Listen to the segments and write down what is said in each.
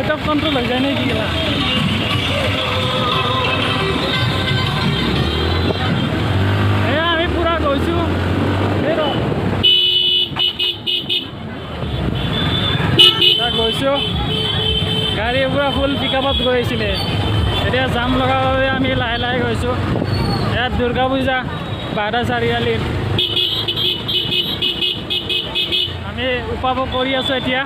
out of control হয়ে যায় নাকি গেলা আমি পুৰা গৈছো গৈছো গাড়ী পুৰা ফুল পিকআপত গৈ আছিলে এতিয়া জাম লগাৰ বাবে আমি লাহে লাহে গৈছো ইয়াত দুৰ্গা পূজা বাৰটা চাৰিআলিত আমি উপভোগ কৰি আছো এতিয়া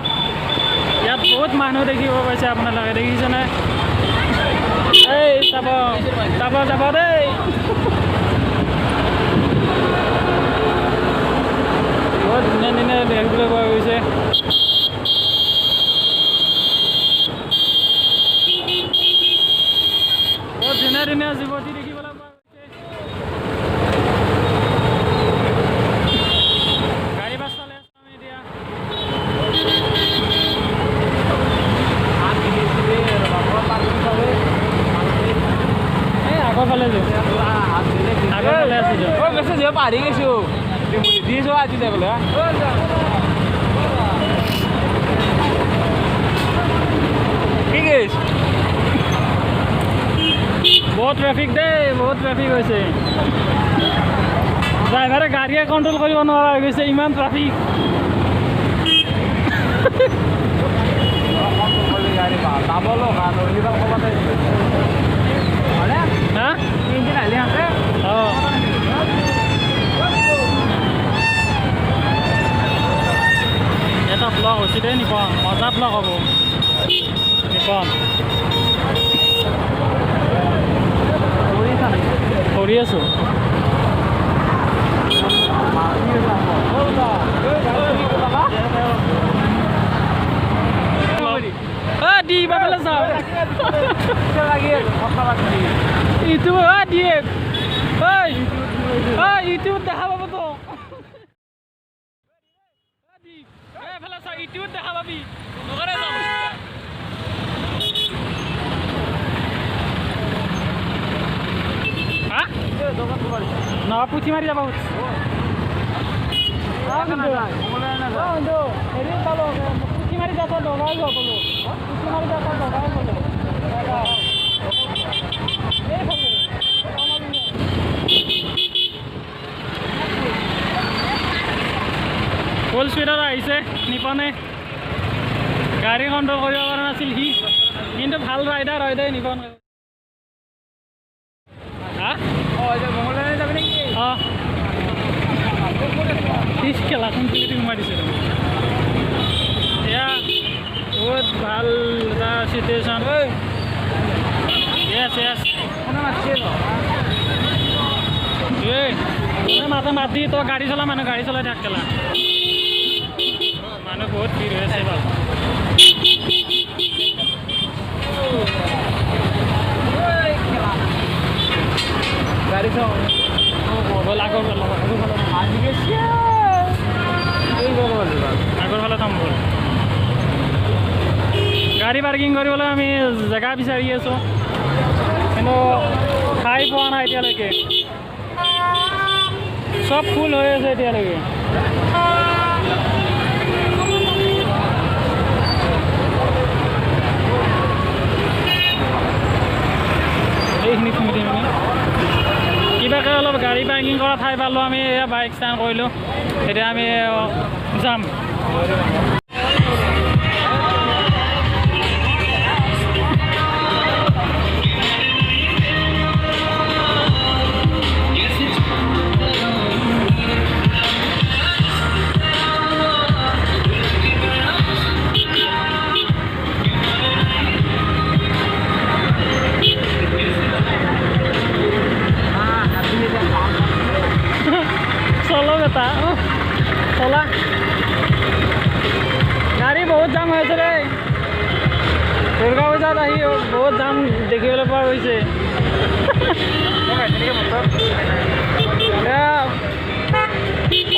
ইয়াত বহুত মানুহ দেখিব পাইছে আপোনালোকে দেখিছেনে এই চাব চাব যাব দেই বহুত ধুনীয়া ধুনীয়া দেখিবলৈ পোৱা গৈছে বহুত ধুনীয়া ধুনীয়া যুৱতী দেখিবলৈ পোৱা গৈছে গাড়ী বাছ চলাই আছো আমি এতিয়া আগৰ ফালে যাওঁ আগৰ ফালে আছো পাহৰি গৈছো দি যোৱা আজি যাই বোলে কি গৈছে বহুত ট্ৰেফিক দেই বহুত ট্ৰেফিক হৈছে ড্ৰাইভাৰে গাড়ীয়ে কণ্ট্ৰল কৰিব নোৱাৰা হৈ গৈছে ইমান ট্ৰেফিক এটা ব্লগ হৈছে দেই নিপন মজা ব্লগ হ'ব নিপন কৰি আছো দি বাবেলে যাও ইউটিউব দিয়ে ইউটিউব দেখা পাব তো ইউটিউব দেখা পাবি না পুঠি মারি যাবা পুঠি মারি যাতা দগাই গলো পুঠি মারি যাতা দগাই গলো ফুল স্পীডত আহিছে নিপনে গাড়ী কণ্ট্ৰল কৰিব পৰা নাছিল সি কিন্তু ভাল ৰাইডাৰ হয় দেই নিপন খেলাখন খেলি মাৰিছে এয়া বহুত ভাল এটা চিটুৱেশ্যন মাথা মাতি তই গাড়ী চলা মানুহ গাড়ী চলাই থাক খেলা মানুহ বহুত ভিৰ হৈ আছে বাৰু গাড়ী চাওঁ আগৰ ফালে থাম বল গাড়ী পাৰ্কিং কৰিবলৈ আমি জেগা বিচাৰি আছোঁ কিন্তু ঠাই পোৱা নাই এতিয়ালৈকে চব ফুল হৈ আছে এতিয়ালৈকে এইখিনিত সুমিতি আমি কিবাকৈ অলপ গাড়ী পাৰ্কিং কৰা ঠাই পালোঁ আমি এয়া বাইক ষ্টেণ্ড কৰিলোঁ এতিয়া আমি যাম চলো বেটা চলা গাড়ী বহুত জাম হৈ আছে দেই দুৰ্গা পূজাত আহি বহুত জাম দেখিবলৈ পোৱা গৈছে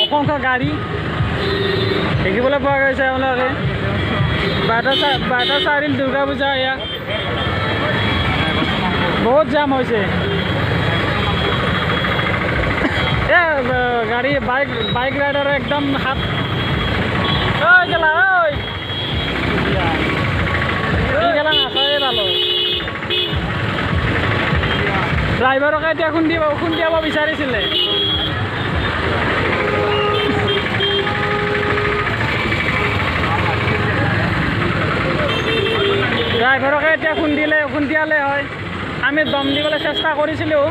অসংখ্য গাড়ী দেখিবলৈ পোৱা গৈছে আপোনালোকে বাৰটা চাৰিআলিত দুৰ্গা পূজা এয়া বহুত জাম হৈছে गाड़ी बाइक राइडर एकदम हाथ এইগেলা নাচায়ে ভালো ড্ৰাইভাৰকে এতিয়া খুন্দিয়াব বিচাৰিছিলে ড্ৰাইভাৰকে এতিয়া খুন্দিয়ালে হয় আমি দম দিবলৈ চেষ্টা কৰিছিলোঁ